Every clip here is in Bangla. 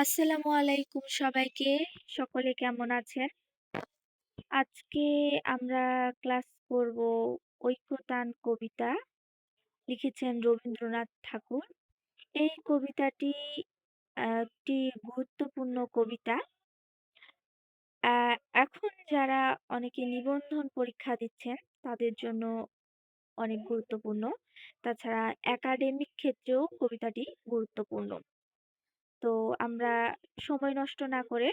আসসালামু আলাইকুম সবাইকে। সকলে কেমন আছেন? আজকে আমরা ক্লাস করব ঐকতান কবিতা। লিখেছেন রবীন্দ্রনাথ ঠাকুর। এই কবিতাটি একটি গুরুত্বপূর্ণ কবিতা। আ এখন যারা অনেকে নিবন্ধন পরীক্ষা দিচ্ছেন তাদের জন্য অনেক গুরুত্বপূর্ণ। তাছাড়া একাডেমিক ক্ষেত্রেও কবিতাটি গুরুত্বপূর্ণ। তো আমরা সময় নষ্ট না করে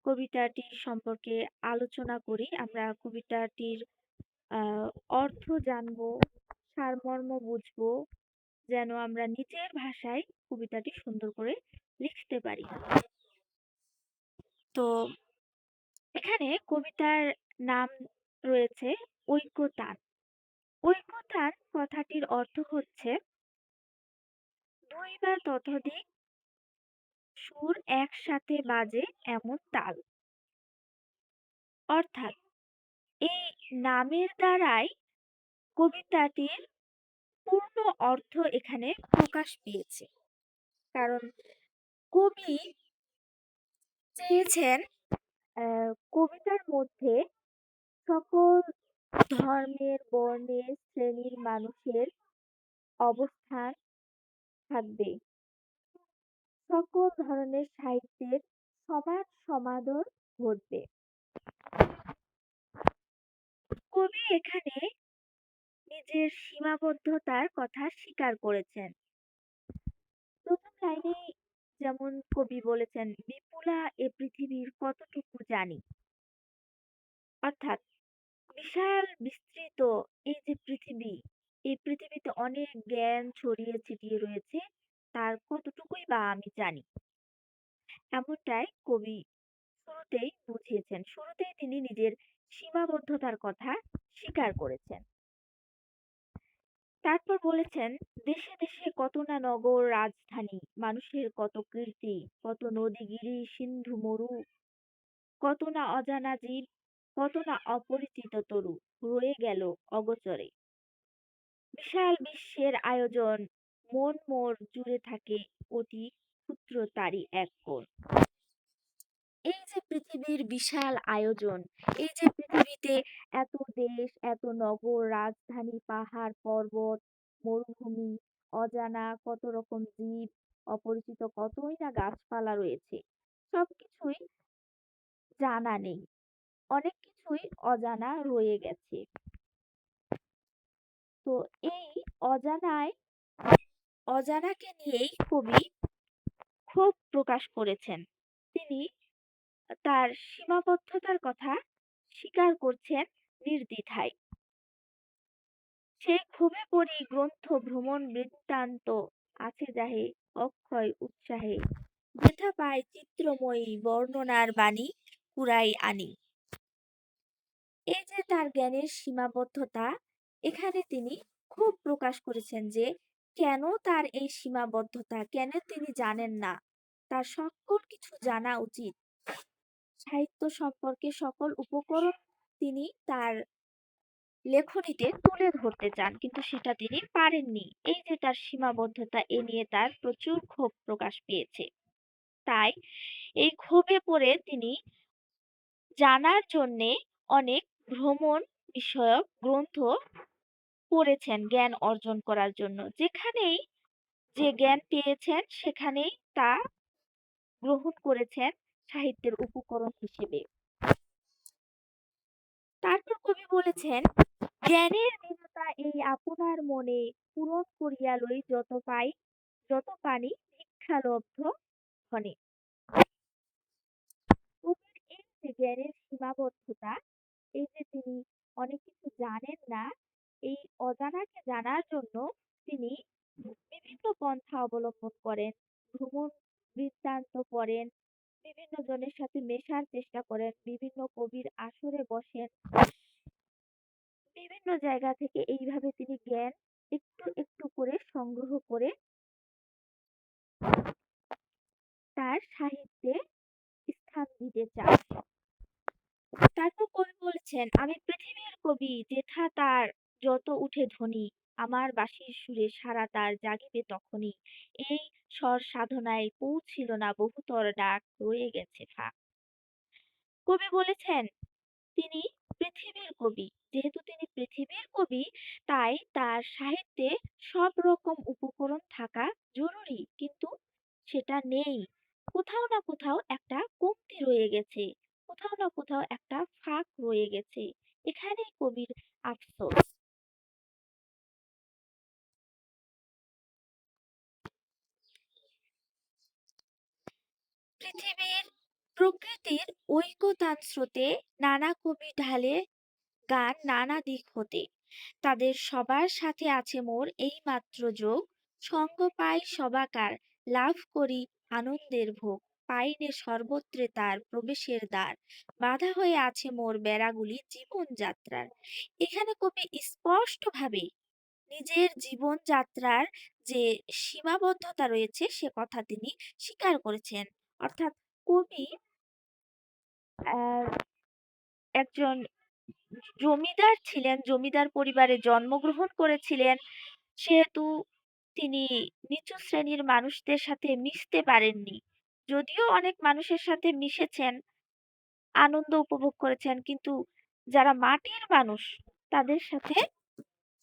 কবিতাটি সম্পর্কে আলোচনা করি। আমরা কবিতাটির আ অর্থ জানবো, সারমর্ম বুঝবো, যেন আমরা নিজের ভাষায় কবিতাটি সুন্দর করে লিখতে পারি। তো এখানে কবিতার নাম রয়েছে ঐকতান। ঐকতান কথাটির অর্থ হচ্ছে ২ বা ততোধিক সুর একসাথে বাজে এমন তাল। অর্থাৎ এই নামের দ্বারাই কবিতাটির পূর্ণ অর্থ এখানে প্রকাশ পেয়েছে। কারণ কবি চেয়েছেন কবিতার মধ্যে সকল ধর্মের, বর্ণের, শ্রেণীর মানুষের অবস্থান থাকবে। সকল ধরনের সাহিত্যের সমান সমাদর ঘটবে। কবি এখানে নিজের সীমাবদ্ধতার কথা স্বীকার করেছেন। প্রথম লাইনেই যেমন কবি বলেছেন, "বিপুলা এ পৃথিবীর কতটুকু জানি।" অর্থাৎ বিশাল বিস্তৃত এই যে পৃথিবী, এই পৃথিবীতে অনেক জ্ঞান ছড়িয়ে ছিটিয়ে রয়েছে, তার কতটুকুই বা আমি জানি। এমনটাই কবি শুরুতেই বুঝিয়েছেন। শুরুতেই তিনি নিজের সীমাবদ্ধতার কথা স্বীকার করেছেন। তারপর বলেছেন, "দেশে দেশে কত না নগর রাজধানী, মানুষের কত কীর্তি, কত নদী গিরি সিন্ধু মরু, কত না অজানা জীব, কত না অপরিচিত তরু রয়ে গেল অগোচরে। বিশাল বিশ্বের আয়োজন, মন মোর জুড়ে থাকে অতি ক্ষুদ্র তারই এক কোণ।" এই যে পৃথিবীর বিশাল আয়োজন, এই যে পৃথিবীতে এত দেশ, এত নগর, রাজধানী, পাহাড়, পর্বত, মরুভূমি, অজানা কত রকম জীব, অপরিচিত কতই না গাছপালা রয়েছে, সবকিছুই জানা নেই, অনেক কিছুই অজানা রয়ে গেছে। তো এই অজানায় অজানাকে নিয়েই কবি ক্ষোভ প্রকাশ করেছেন। তিনি তার সীমাবদ্ধতার কথা স্বীকার করছেন নির্দ্বিধায়। সেই ক্ষোভে পড়ি গ্রন্থ ভ্রমণ বৃত্তান্ত আছে যাহে অক্ষয় উৎসাহে, বৃথা পায় চিত্রময়ী বর্ণনার বাণী কুড়াই আনি। এই যে তার জ্ঞানের সীমাবদ্ধতা, এখানে তিনি খুব প্রকাশ করেছেন যে কেন তার এই সীমাবদ্ধতা, কেন তিনি জানেন না, তার সকল কিছু জানা উচিত। সাহিত্য সম্পর্কে সকল উপকরণ তিনি তার লেখনীতে তুলে ধরতে চান, কিন্তু সেটা তিনি পারেননি। এই যে তার সীমাবদ্ধতা, এ নিয়ে তার প্রচুর ক্ষোভ প্রকাশ পেয়েছে। তাই এই ক্ষোভে পড়ে তিনি জানার জন্যে অনেক ভ্রমণ বিষয়ক গ্রন্থ পড়েছেন জ্ঞান অর্জন করার জন্য। যেখানেই যে জ্ঞান পেয়েছেন সেখানেই তা গ্রহণ করেছেন সাহিত্যের উপকরণ হিসেবে। তারপর কবি বলেছেন, "জ্ঞানের দীনতা এই আপনার মনে, পূরণ করিয়া লই যত পাই, যত পানি ভিক্ষালব্ধ ক্ষণে।" কবির এই যে জ্ঞানের সীমাবদ্ধতা, এই যে তিনি অনেক কিছু জানেন না, এই অজানাকে জানার জন্য তিনি বিভিন্ন পন্থা অবলম্বন করেন, ভ্রমণ বৃত্তান্ত পড়েন, বিভিন্ন জনের সাথে মেশার চেষ্টা করেন, বিভিন্ন কবির আসরে বসেন, বিভিন্ন জায়গা থেকে এইভাবে তিনি জ্ঞান একটু একটু করে সংগ্রহ করে তার সাহিত্যে স্থান দিতে চান। তারপর কবি বলেছেন, "আমি পৃথিবীর কবি, যেথা তার যত উঠে ধ্বনি, আমার বাঁশির সুরে সারা তার জাগিবে তখনই। এই স্বর সাধনায় পৌঁছিল না বহুতর ডাক, রয়ে গেছে ফাঁক। কবি বলেছেন তিনি পৃথিবীর কবি। যেহেতু তিনি পৃথিবীর কবি, তাই তার সাহিত্যে সব রকম উপকরণ থাকা জরুরি। কিন্তু সেটা নেই। কোথাও না কোথাও একটা কমতি রয়ে গেছে। কোথাও না কোথাও একটা ফাঁক রয়ে গেছে। এখানেই কবির আফসোস। পৃথিবীর প্রকৃতির ঐকতান স্রোতে নানা কবি ঢালে গান নানা দিক হতে। তাদের সবার সাথে আছে মোর এই মাত্র যোগ। সঙ্গ পাই সবাকার, লাভ করি আনন্দের ভোগ। পাইনে সর্বত্রে তার প্রবেশের দ্বার। বাধা হয়ে আছে মোর বেড়াগুলি জীবনযাত্রার। এখানে কবি স্পষ্টভাবে নিজের জীবনযাত্রার যে সীমাবদ্ধতা রয়েছে সে কথা তিনি স্বীকার করেছেন। অর্থাৎ কবি আহ, একজন জমিদার ছিলেন, জমিদার পরিবারে জন্মগ্রহণ করেছিলেন, সেহেতু তিনি নিচু শ্রেণীর মানুষদের সাথে মিশতে পারেননি। যদিও অনেক মানুষের সাথে মিশেছেন, আনন্দ উপভোগ করেছেন, কিন্তু যারা মাটির মানুষ তাদের সাথে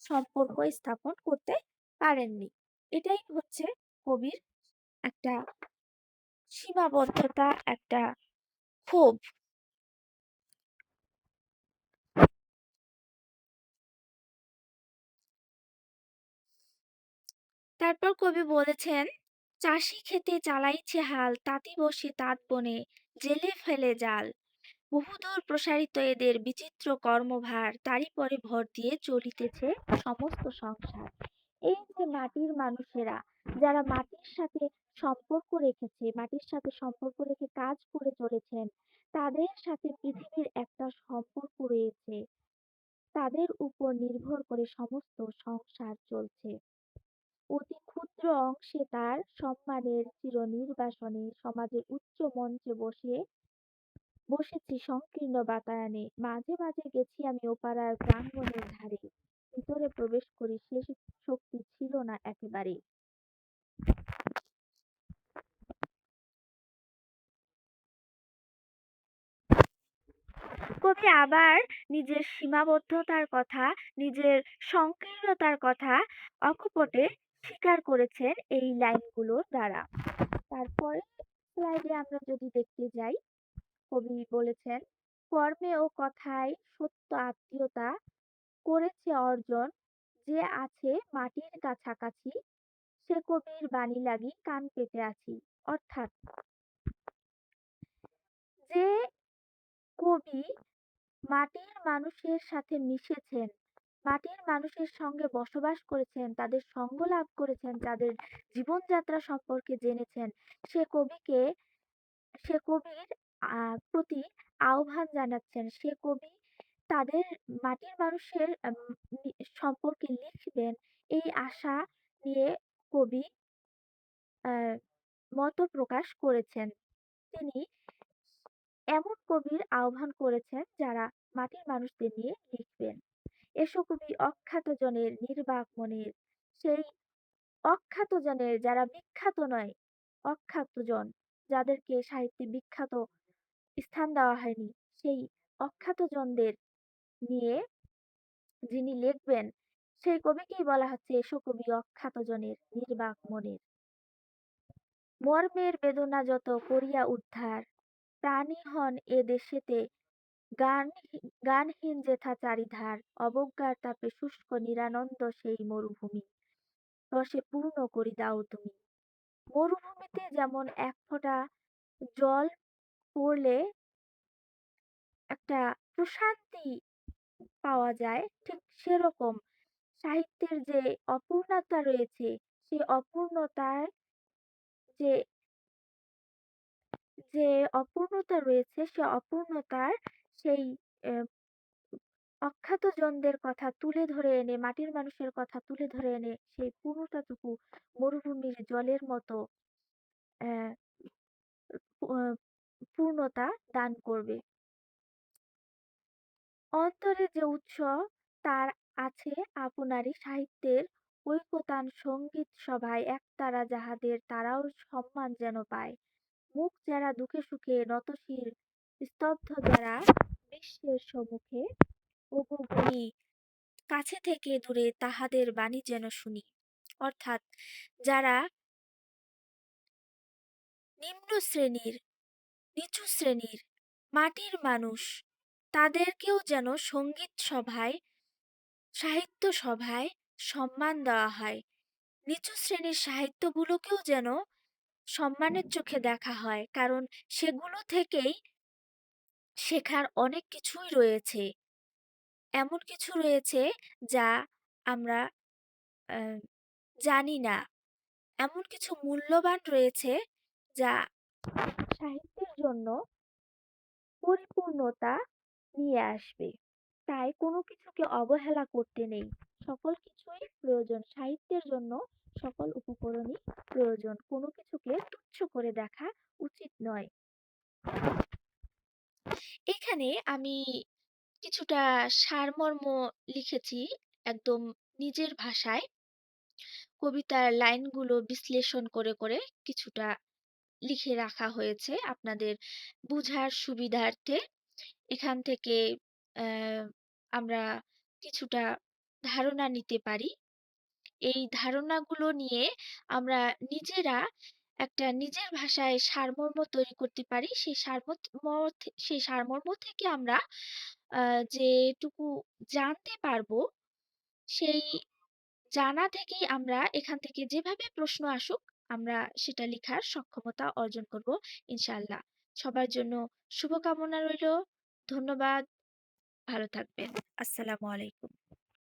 সম্পর্ক স্থাপন করতে পারেননি। এটাই হচ্ছে কবির একটা সীমাবদ্ধতা, একটা ক্ষোভ। তারপর কবি বলেছেন, চাষি খেতে চালাইছে হাল, তাঁতি বসে তাঁত বনে, জেলে ফেলে জাল। বহুদূর প্রসারিত এদের বিচিত্র কর্মভার, তারই পরে ভর দিয়ে চলিতেছে সমস্ত সংসার। এই যে মাটির মানুষেরা, যারা মাটির সাথে সম্পর্ক রেখেছে, মাটির সাথে সম্পর্ক রেখে কাজ করে চলেছেন, তাদের সাথে পৃথিবীর একটা সম্পর্ক রয়েছে। তাদের উপর নির্ভর করে সমস্ত সংসার চলছে। অতি ক্ষুদ্র অংশে তার সম্মানের চিরনির্বাসনে সমাজের উচ্চ মঞ্চে বসেছি সংকীর্ণ বাতায়নে। মাঝে মাঝে গেছি আমি ওপাড়ার প্রাঙ্গণের ধারে। ভিতরে প্রবেশ করি সে শক্তি ছিল না একেবারে। কবি আবার নিজের সীমাবদ্ধতার কথা, নিজের সংকীর্ণতার কথা অকপটে স্বীকার করেছেন এই লাইনগুলোর দ্বারা। তারপরে স্লাইডে আমরা যদি দেখতে যাই, কবি বলেছেন, কর্মে ও কথায় সত্য আত্মীয়তা করেছে অর্জন, যে আছে মাটির কাছাকাছি, সে কবির বাণী লাগি কান পেতে আছি। অর্থাৎ যে কবি মাটির মানুষের সাথে মিশেছেন, মাটির মানুষের সঙ্গে বসবাস করেছেন, তাদের সঙ্গ লাভ করেছেন, তাদের জীবনযাত্রা সম্পর্কে জেনেছেন, সে কবিকে সে কবির প্রতি আহ্বান জানাচ্ছেন। সে কবি তাদের মাটির মানুষের সম্পর্কে লিখবেন, এই আশা নিয়ে কবি আহ, মত প্রকাশ করেছেন। তিনি এমন কবির আহ্বান করেছেন যারা মাটির মানুষদের নিয়ে লিখবেন। এসো কবি অখ্যাত জনের নির্বাক মনের, সেই অখ্যাত জনের, যারা বিখ্যাত নয়, অখ্যাত জন, যাদেরকে সাহিত্যে বিখ্যাত স্থান দেওয়া হয়নি, সেই অখ্যাত জনদের নিয়ে যিনি লিখবেন, সেই কবিকেই বলা হচ্ছে এসো কবি অখ্যাত জনের নির্বাক মনের। মর্মের বেদনা যত করিয়া উদ্ধার, প্রাণী হন এ দেশেতে গান গানহীন যেথা চারিধার, অবজ্ঞার তাপে শুষ্ক নিরানন্দ সেই মরুভূমি, রসে পূর্ণ করি দাও তুমি। মরুভূমিতে যেমন এক ফোঁটা জল পড়লে একটা প্রশান্তি পাওয়া যায়, ঠিক সেরকম সাহিত্যের যে অপূর্ণতা রয়েছে, সেই অপূর্ণতার যে যে অপূর্ণতা রয়েছে, সে অপূর্ণতার সেই আহ, অখ্যাতজনদের কথা তুলে ধরে এনে, মাটির মানুষের কথা তুলে ধরে এনে সেই পূর্ণতাটুকু মরুভূমির জলের মতো আহ, আহ, পূর্ণতা দান করবে। অন্তরে যে উৎস, তার আছে আপনারই সাহিত্যের ঐকতান সঙ্গীত সভায় একতারা যাহাদের তারাও সম্মান যেন পায়। মুখ যারা দুঃখে সুখে নতশির, স্তব্ধ যারা বিশ্বের সম্মুখে, ওগো গুণী কাছে থেকে দূরে তাহাদের বাণী যেন শুনি। অর্থাৎ যারা নিম্ন শ্রেণীর, নিচু শ্রেণীর, মাটির মানুষ, তাদেরকেও যেন সঙ্গীত সভায়, সাহিত্য সভায় সম্মান দেওয়া হয়। নিচু শ্রেণীর সাহিত্যগুলোকেও যেন সম্মানের চোখে দেখা হয়, কারণ সেগুলো থেকেই শেখার অনেক কিছুই রয়েছে। এমন কিছু রয়েছে যা আমরা আহ, জানি না। এমন কিছু মূল্যবান রয়েছে যা সাহিত্যের জন্য পরিপূর্ণতা নিয়ে আসবে। তাই কোনো কিছুকে অবহেলা করতে নেই। সকল কিছুই প্রয়োজন। সাহিত্যের জন্য সকল উপকরণই প্রয়োজন। কোনো কিছুকে তুচ্ছ করে দেখা উচিত নয়। এখানে আমি কিছুটা সারমর্ম লিখেছি একদম নিজের ভাষায়। কবিতার লাইনগুলো বিশ্লেষণ করে করে কিছুটা লিখে রাখা হয়েছে আপনাদের বুঝার সুবিধার্থে। এখান থেকে আহ, আমরা কিছুটা ধারণা নিতে পারি। এই ধারণাগুলো নিয়ে আমরা নিজেরা একটা নিজের ভাষায় সারমর্ম তৈরি করতে পারি। সেই সারমর্ম থেকে আমরা যেটুকু জানতে পারবো, সেই জানা থেকেই আমরা এখান থেকে যেভাবে প্রশ্ন আসুক আমরা সেটা লিখার সক্ষমতা অর্জন করব ইনশাআল্লাহ। সবার জন্য শুভকামনা রইল। ধন্যবাদ। ভালো থাকবেন। আসসালামু আলাইকুম।